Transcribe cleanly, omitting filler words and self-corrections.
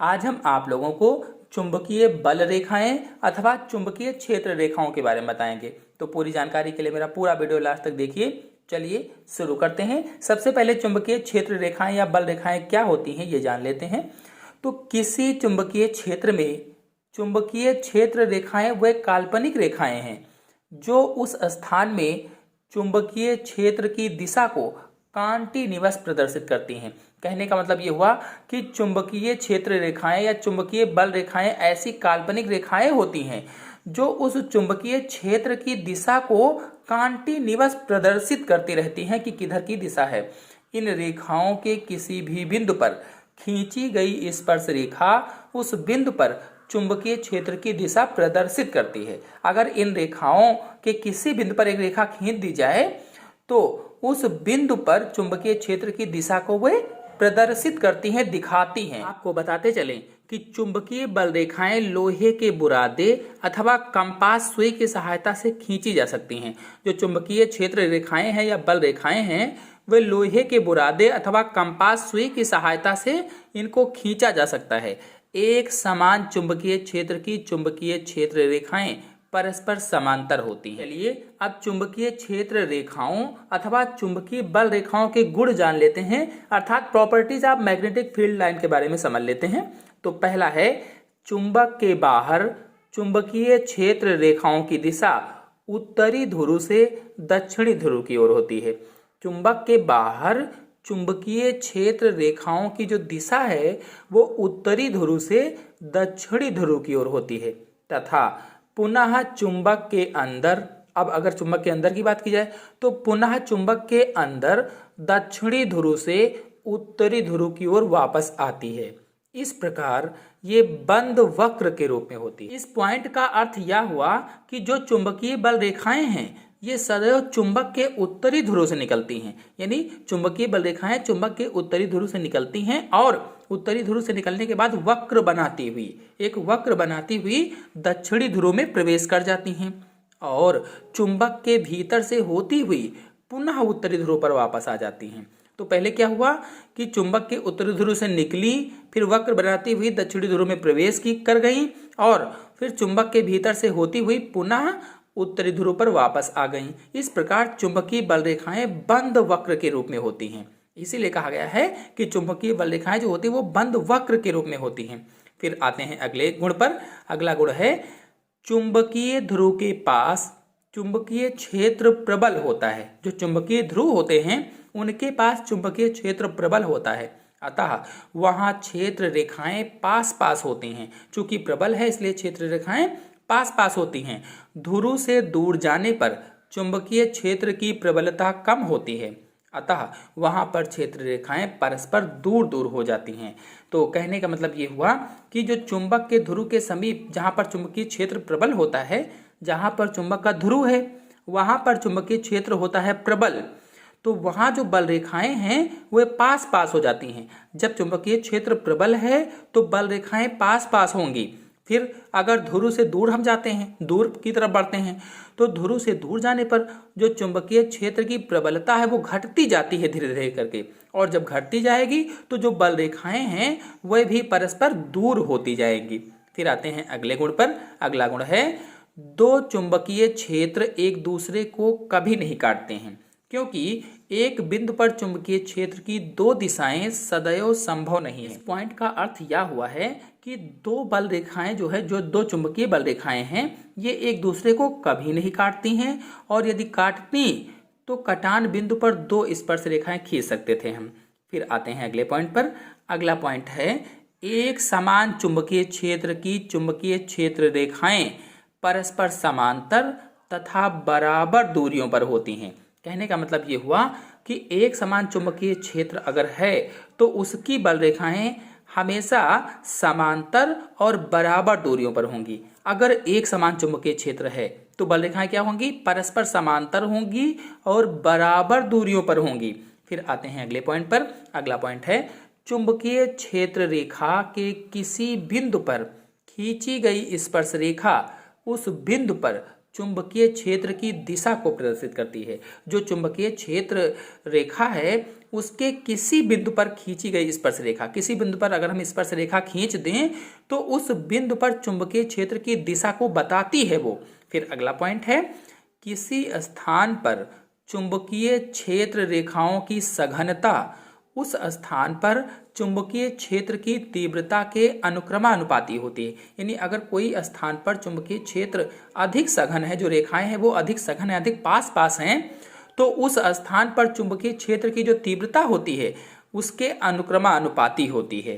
आज हम आप लोगों को चुंबकीय बल रेखाएं अथवा चुंबकीय क्षेत्र रेखाओं के बारे में बताएंगे। तो पूरी जानकारी के लिए मेरा पूरा वीडियो लास्ट तक देखिए। चलिए शुरू करते हैं। सबसे पहले चुंबकीय क्षेत्र रेखाएं या बल रेखाएं क्या होती हैं ये जान लेते हैं। तो किसी चुंबकीय क्षेत्र में चुंबकीय क्षेत्र रेखाएं वे काल्पनिक रेखाएं हैं जो उस स्थान में चुंबकीय क्षेत्र की दिशा को कॉन्टिन्यूअस प्रदर्शित करती हैं। कहने का मतलब ये हुआ कि चुंबकीय क्षेत्र रेखाएं या चुंबकीय बल रेखाएं ऐसी काल्पनिक रेखाएं होती हैं जो उस चुंबकीय क्षेत्र की दिशा को कॉन्टिन्यूअस प्रदर्शित करती रहती हैं कि किधर की दिशा है। इन रेखाओं के किसी भी बिंदु पर खींची गई स्पर्श रेखा उस बिंदु पर चुंबकीय क्षेत्र की दिशा प्रदर्शित करती है। अगर इन रेखाओं के किसी बिंदु पर एक रेखा खींच दी जाए तो उस बिंदु पर चुंबकीय क्षेत्र की दिशा को वे प्रदर्शित करती हैं, दिखाती हैं। आपको बताते चलें कि चुंबकीय बल रेखाएं लोहे के बुरादे अथवा कंपास सुई की सहायता से खींची जा सकती हैं। जो चुंबकीय क्षेत्र रेखाएं हैं या बल रेखाएं हैं वे लोहे के बुरादे अथवा कंपास सुई की सहायता से इनको खींचा जा सकता है। एक समान चुंबकीय क्षेत्र की चुंबकीय क्षेत्र रेखाएं परस्पर समांतर होती हैं। चलिए अब चुंबकीय क्षेत्र रेखाओं अथवा चुंबकीय बल रेखाओं के गुण जान लेते हैं, अर्थात properties of magnetic field line के बारे में समझ लेते हैं। तो पहला है चुंबक के बाहर चुंबकीय क्षेत्र रेखाओं की दिशा उत्तरी ध्रुव से दक्षिणी ध्रुव की ओर होती है। चुंबक के बाहर चुंबकीय क्षेत्र रेखाओं की जो दिशा है वो उत्तरी ध्रुव से दक्षिणी ध्रुव की ओर होती है। तथा पुनः चुंबक के अंदर, अब अगर चुंबक के अंदर की बात की जाए तो पुनः चुंबक के अंदर दक्षिणी ध्रुव से उत्तरी ध्रुव की ओर वापस आती है। इस प्रकार ये बंद वक्र के रूप में होती है। इस पॉइंट का अर्थ यह हुआ कि जो चुंबकीय बल रेखाएं हैं ये सदैव चुंबक के उत्तरी ध्रुव से निकलती हैं। यानी चुंबकीय बल रेखाएं चुंबक के उत्तरी ध्रुव से निकलती हैं और उत्तरी ध्रुव से निकलने के बाद वक्र बनाती हुई दक्षिणी ध्रुव में प्रवेश कर जाती हैं और चुंबक के भीतर से होती हुई पुनः उत्तरी ध्रुव पर वापस आ जाती हैं। तो पहले क्या हुआ कि चुंबक के उत्तरी ध्रुव से निकली, फिर वक्र बनाती हुई दक्षिणी ध्रुव में प्रवेश कर गई और फिर चुंबक के भीतर से होती हुई पुनः उत्तरी ध्रुव पर वापस आ गई। इस प्रकार चुंबकीय बल रेखाएं बंद वक्र के रूप में होती हैं। इसीलिए कहा गया है कि चुंबकीय बल रेखाएं जो होती है वो बंद वक्र के रूप में होती हैं। फिर आते हैं अगले गुण पर। अगला गुण है चुंबकीय ध्रुव के पास चुंबकीय क्षेत्र प्रबल होता है। जो चुंबकीय ध्रुव होते हैं उनके पास चुंबकीय क्षेत्र प्रबल होता है, अतः वहां क्षेत्र रेखाएं पास पास होती हैं। चूंकि प्रबल है इसलिए क्षेत्र रेखाएं पास पास होती हैं। ध्रुव से दूर जाने पर चुंबकीय क्षेत्र की प्रबलता कम होती है, अतः वहां पर क्षेत्र रेखाएं परस्पर दूर दूर हो जाती हैं। तो कहने का मतलब ये हुआ कि जो चुंबक के ध्रुव के समीप जहां पर चुंबकीय क्षेत्र प्रबल होता है, जहां पर चुंबक का ध्रुव है वहां पर चुंबकीय क्षेत्र होता है प्रबल, तो वहां जो बल रेखाएं हैं वे पास पास हो जाती हैं। जब चुंबकीय क्षेत्र प्रबल है तो बल रेखाएं पास पास होंगी। फिर अगर ध्रुव से दूर हम जाते हैं, दूर की तरफ बढ़ते हैं, तो ध्रुव से दूर जाने पर जो चुंबकीय क्षेत्र की प्रबलता है वो घटती जाती है धीरे धीरे करके, और जब घटती जाएगी तो जो बल रेखाएं हैं वह भी परस्पर दूर होती जाएंगी। फिर आते हैं अगले गुण पर। अगला गुण है दो चुंबकीय क्षेत्र एक दूसरे को कभी नहीं काटते हैं, क्योंकि एक बिंदु पर चुंबकीय क्षेत्र की दो दिशाएं सदैव संभव नहीं है। इस पॉइंट का अर्थ यह हुआ है कि दो बल रेखाएं जो दो चुंबकीय बल रेखाएं हैं ये एक दूसरे को कभी नहीं काटती हैं, और यदि काटती तो कटान बिंदु पर दो स्पर्श रेखाएं खींच सकते थे हम। फिर आते हैं अगले पॉइंट पर। अगला पॉइंट है एक समान चुंबकीय क्षेत्र की चुंबकीय क्षेत्र रेखाएं परस्पर समांतर तथा बराबर दूरियों पर होती हैं। कहने का मतलब ये हुआ कि एक समान चुंबकीय क्षेत्र अगर है तो उसकी बल रेखाएं हमेशा समांतर और बराबर दूरियों पर होंगी। अगर एक समान चुंबकीय क्षेत्र है तो बल रेखाएं क्या होंगी? परस्पर समांतर होंगी और बराबर दूरियों पर होंगी। फिर आते हैं अगले पॉइंट पर। अगला पॉइंट है चुंबकीय क्षेत्र रेखा के किसी बिंदु पर खींची गई स्पर्श रेखा उस बिंदु पर चुंबकीय क्षेत्र की दिशा को प्रदर्शित करती है। जो चुंबकीय क्षेत्र रेखा है उसके किसी बिंदु पर खींची गई स्पर्श रेखा, किसी बिंदु पर अगर हम स्पर्श रेखा खींच दें तो उस बिंदु पर चुंबकीय क्षेत्र की दिशा को बताती है वो। फिर अगला पॉइंट है, किसी स्थान पर चुंबकीय क्षेत्र रेखाओं की सघनता उस स्थान पर चुंबकीय क्षेत्र की तीव्रता के अनुक्रमानुपाती होती है। यानी अगर कोई स्थान पर चुंबकीय क्षेत्र अधिक सघन है, जो रेखाएं हैं वो अधिक सघन है, अधिक पास पास हैं, तो उस स्थान पर चुंबकीय क्षेत्र की जो तीव्रता होती है उसके अनुक्रमानुपाती होती है।